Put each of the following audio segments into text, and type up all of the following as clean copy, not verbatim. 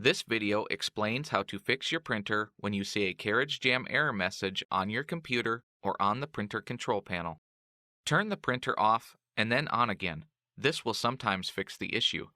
This video explains how to fix your printer when you see a Carriage Jam error message on your computer or on the printer control panel. Turn the printer off and then on again. This will sometimes fix the issue.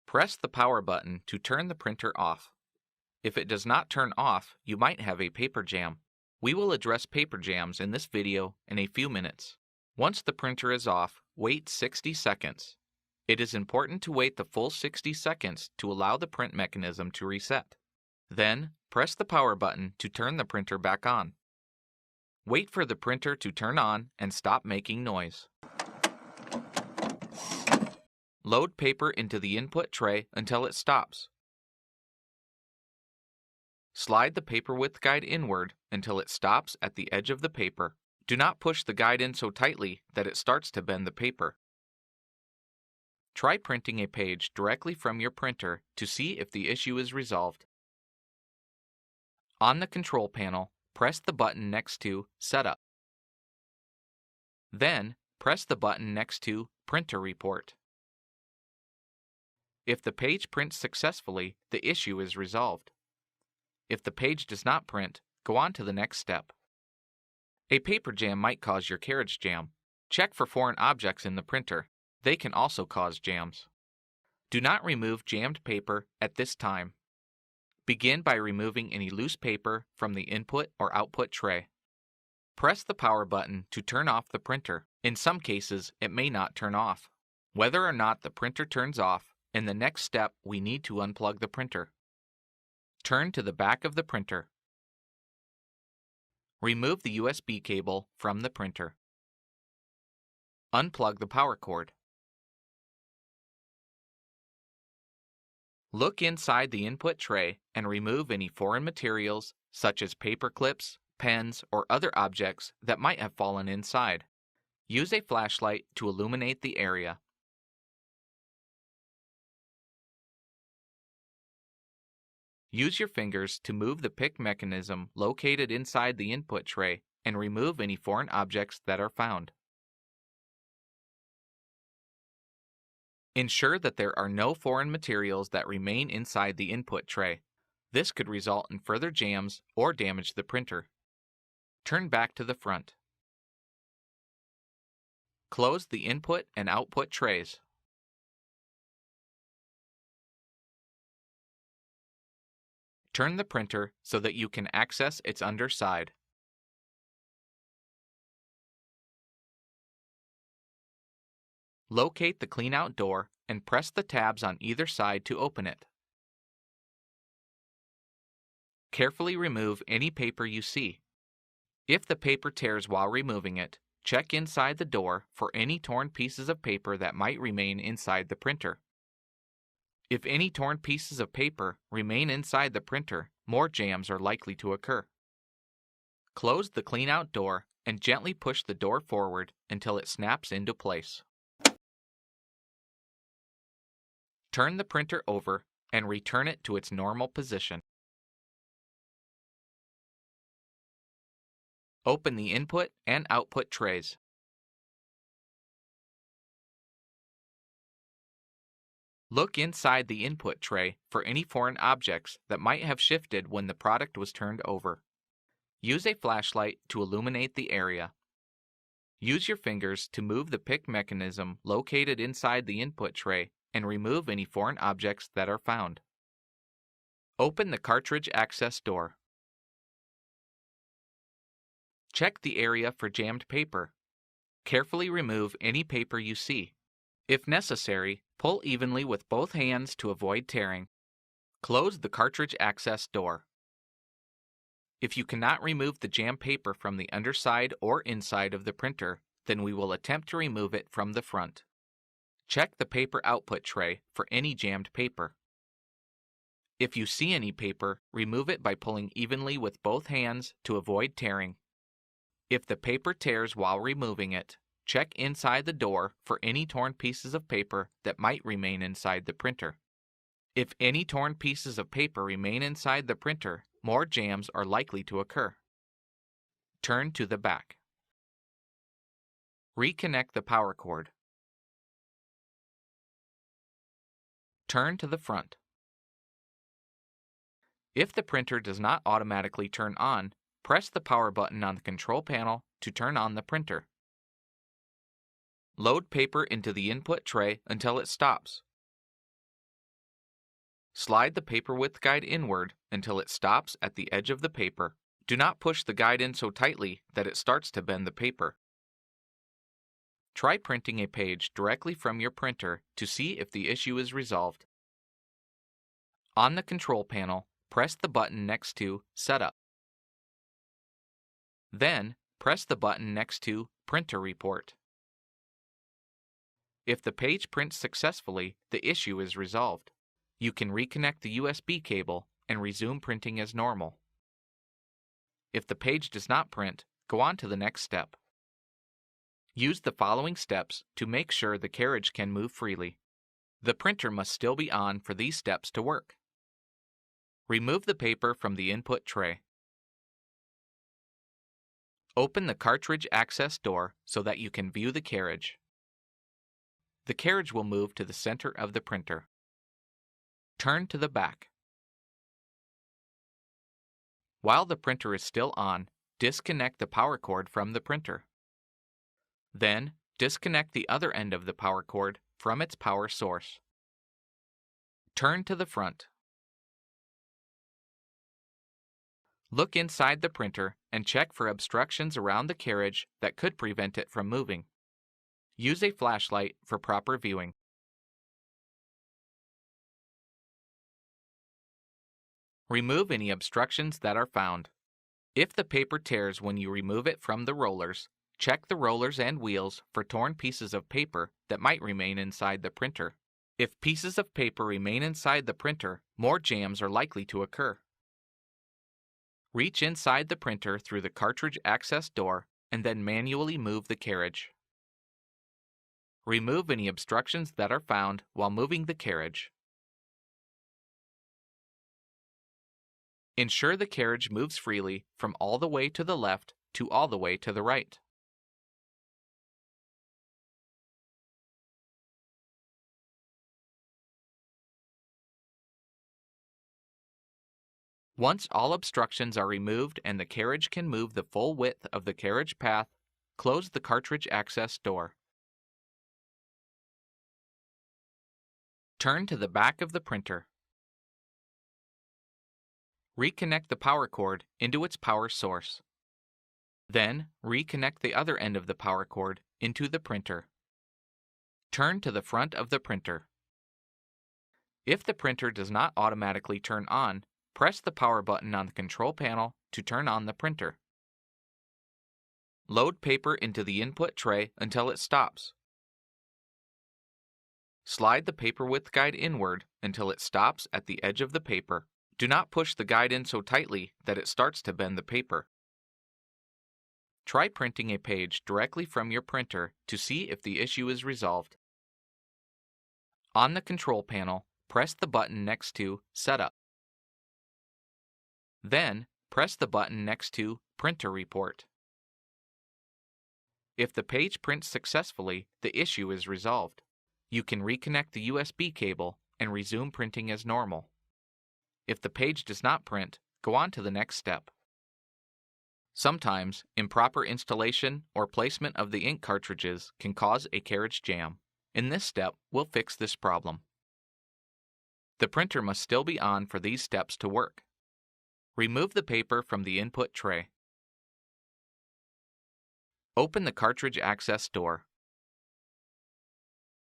Press the power button to turn the printer off. If it does not turn off, you might have a paper jam. We will address paper jams in this video in a few minutes. Once the printer is off, wait 60 seconds. It is important to wait the full 60 seconds to allow the print mechanism to reset. Then, press the power button to turn the printer back on. Wait for the printer to turn on and stop making noise. Load paper into the input tray until it stops. Slide the paper width guide inward until it stops at the edge of the paper. Do not push the guide in so tightly that it starts to bend the paper. Try printing a page directly from your printer to see if the issue is resolved. On the control panel, press the button next to Setup. Then, press the button next to Printer Report. If the page prints successfully, the issue is resolved. If the page does not print, go on to the next step. A paper jam might cause your carriage jam. Check for foreign objects in the printer. They can also cause jams. Do not remove jammed paper at this time. Begin by removing any loose paper from the input or output tray. Press the power button to turn off the printer. In some cases, it may not turn off. Whether or not the printer turns off, in the next step we need to unplug the printer. Turn to the back of the printer. Remove the USB cable from the printer. Unplug the power cord. Look inside the input tray and remove any foreign materials such as paper clips, pens, or other objects that might have fallen inside. Use a flashlight to illuminate the area. Use your fingers to move the pick mechanism located inside the input tray and remove any foreign objects that are found. Ensure that there are no foreign materials that remain inside the input tray. This could result in further jams or damage the printer. Turn back to the front. Close the input and output trays. Turn the printer so that you can access its underside. Locate the cleanout door and press the tabs on either side to open it. Carefully remove any paper you see. If the paper tears while removing it, check inside the door for any torn pieces of paper that might remain inside the printer. If any torn pieces of paper remain inside the printer, more jams are likely to occur. Close the cleanout door and gently push the door forward until it snaps into place. Turn the printer over and return it to its normal position. Open the input and output trays. Look inside the input tray for any foreign objects that might have shifted when the product was turned over. Use a flashlight to illuminate the area. Use your fingers to move the pick mechanism located inside the input tray and remove any foreign objects that are found. Open the cartridge access door. Check the area for jammed paper. Carefully remove any paper you see. If necessary, pull evenly with both hands to avoid tearing. Close the cartridge access door. If you cannot remove the jammed paper from the underside or inside of the printer, then we will attempt to remove it from the front. Check the paper output tray for any jammed paper. If you see any paper, remove it by pulling evenly with both hands to avoid tearing. If the paper tears while removing it, check inside the door for any torn pieces of paper that might remain inside the printer. If any torn pieces of paper remain inside the printer, more jams are likely to occur. Turn to the back. Reconnect the power cord. Turn to the front. If the printer does not automatically turn on, press the power button on the control panel to turn on the printer. Load paper into the input tray until it stops. Slide the paper width guide inward until it stops at the edge of the paper. Do not push the guide in so tightly that it starts to bend the paper. Try printing a page directly from your printer to see if the issue is resolved. On the control panel, press the button next to Setup. Then, press the button next to Printer Report. If the page prints successfully, the issue is resolved. You can reconnect the USB cable and resume printing as normal. If the page does not print, go on to the next step. Use the following steps to make sure the carriage can move freely. The printer must still be on for these steps to work. Remove the paper from the input tray. Open the cartridge access door so that you can view the carriage. The carriage will move to the center of the printer. Turn to the back. While the printer is still on, disconnect the power cord from the printer. Then, disconnect the other end of the power cord from its power source. Turn to the front. Look inside the printer and check for obstructions around the carriage that could prevent it from moving. Use a flashlight for proper viewing. Remove any obstructions that are found. If the paper tears when you remove it from the rollers, check the rollers and wheels for torn pieces of paper that might remain inside the printer. If pieces of paper remain inside the printer, more jams are likely to occur. Reach inside the printer through the cartridge access door and then manually move the carriage. Remove any obstructions that are found while moving the carriage. Ensure the carriage moves freely from all the way to the left to all the way to the right. Once all obstructions are removed and the carriage can move the full width of the carriage path, close the cartridge access door. Turn to the back of the printer. Reconnect the power cord into its power source. Then, reconnect the other end of the power cord into the printer. Turn to the front of the printer. If the printer does not automatically turn on, press the power button on the control panel to turn on the printer. Load paper into the input tray until it stops. Slide the paper width guide inward until it stops at the edge of the paper. Do not push the guide in so tightly that it starts to bend the paper. Try printing a page directly from your printer to see if the issue is resolved. On the control panel, press the button next to Setup. Then, press the button next to Printer Report. If the page prints successfully, the issue is resolved. You can reconnect the USB cable and resume printing as normal. If the page does not print, go on to the next step. Sometimes, improper installation or placement of the ink cartridges can cause a carriage jam. In this step, we'll fix this problem. The printer must still be on for these steps to work. Remove the paper from the input tray. Open the cartridge access door.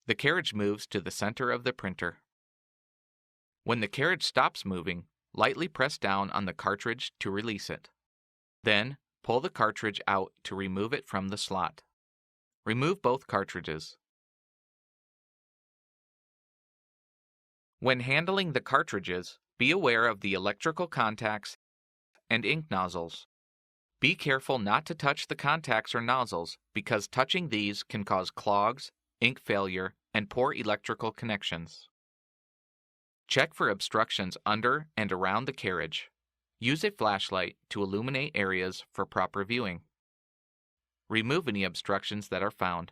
The carriage moves to the center of the printer. When the carriage stops moving, lightly press down on the cartridge to release it. Then, pull the cartridge out to remove it from the slot. Remove both cartridges. When handling the cartridges, be aware of the electrical contacts and ink nozzles. Be careful not to touch the contacts or nozzles because touching these can cause clogs, ink failure, and poor electrical connections. Check for obstructions under and around the carriage. Use a flashlight to illuminate areas for proper viewing. Remove any obstructions that are found.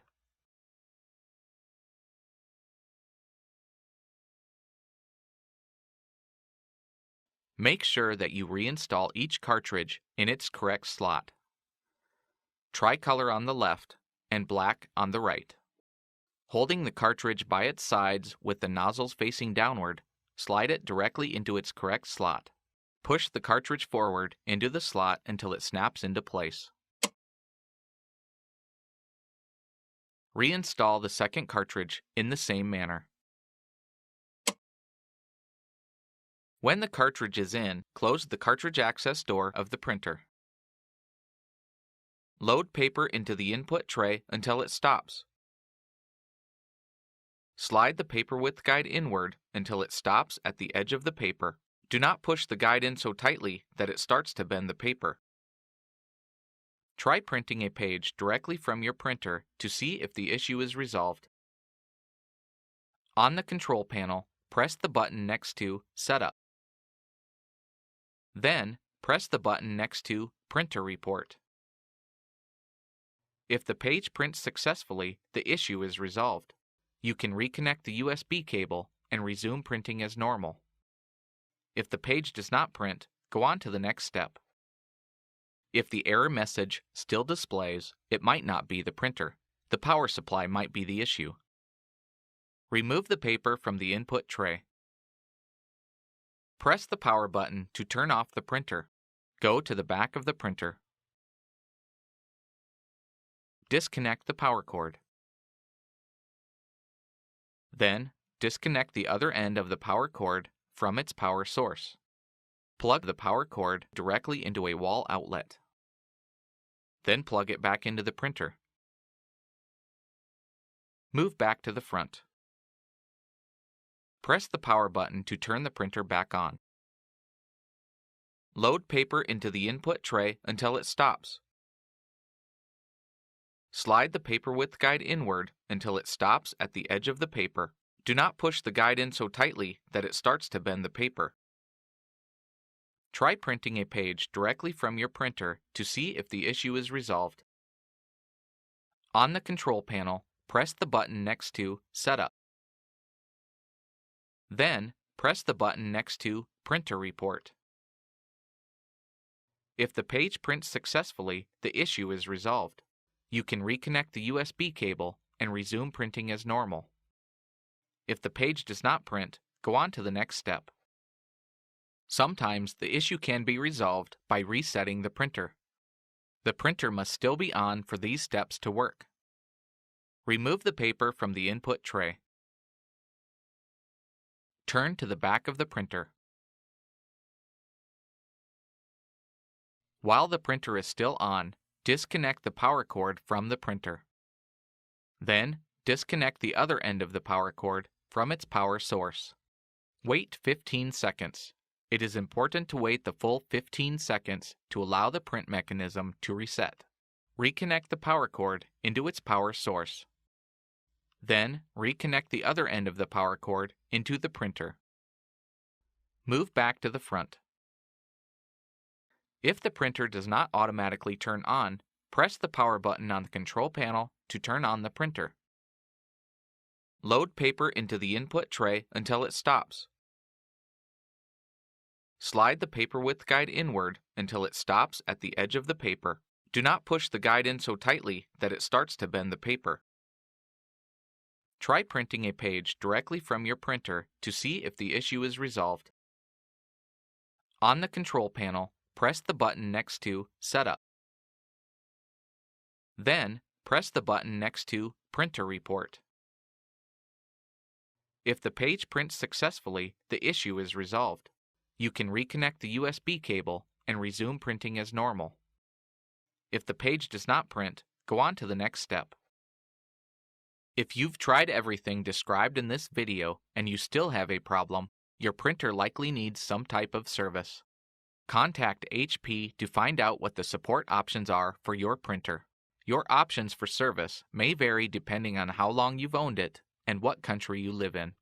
Make sure that you reinstall each cartridge in its correct slot. Tricolor on the left and black on the right. Holding the cartridge by its sides with the nozzles facing downward, slide it directly into its correct slot. Push the cartridge forward into the slot until it snaps into place. Reinstall the second cartridge in the same manner. When the cartridge is in, close the cartridge access door of the printer. Load paper into the input tray until it stops. Slide the paper width guide inward until it stops at the edge of the paper. Do not push the guide in so tightly that it starts to bend the paper. Try printing a page directly from your printer to see if the issue is resolved. On the control panel, press the button next to Setup. Then, press the button next to Printer Report. If the page prints successfully, the issue is resolved. You can reconnect the USB cable and resume printing as normal. If the page does not print, go on to the next step. If the error message still displays, it might not be the printer. The power supply might be the issue. Remove the paper from the input tray. Press the power button to turn off the printer. Go to the back of the printer. Disconnect the power cord. Then, disconnect the other end of the power cord from its power source. Plug the power cord directly into a wall outlet. Then plug it back into the printer. Move back to the front. Press the power button to turn the printer back on. Load paper into the input tray until it stops. Slide the paper width guide inward until it stops at the edge of the paper. Do not push the guide in so tightly that it starts to bend the paper. Try printing a page directly from your printer to see if the issue is resolved. On the control panel, press the button next to Setup. Then, press the button next to Printer Report. If the page prints successfully, the issue is resolved. You can reconnect the USB cable and resume printing as normal. If the page does not print, go on to the next step. Sometimes the issue can be resolved by resetting the printer. The printer must still be on for these steps to work. Remove the paper from the input tray. Turn to the back of the printer. While the printer is still on, disconnect the power cord from the printer. Then, disconnect the other end of the power cord from its power source. Wait 15 seconds. It is important to wait the full 15 seconds to allow the print mechanism to reset. Reconnect the power cord into its power source. Then, reconnect the other end of the power cord into the printer. Move back to the front. If the printer does not automatically turn on, press the power button on the control panel to turn on the printer. Load paper into the input tray until it stops. Slide the paper width guide inward until it stops at the edge of the paper. Do not push the guide in so tightly that it starts to bend the paper. Try printing a page directly from your printer to see if the issue is resolved. On the control panel, press the button next to Setup. Then, press the button next to Printer Report. If the page prints successfully, the issue is resolved. You can reconnect the USB cable and resume printing as normal. If the page does not print, go on to the next step. If you've tried everything described in this video and you still have a problem, your printer likely needs some type of service. Contact HP to find out what the support options are for your printer. Your options for service may vary depending on how long you've owned it and what country you live in.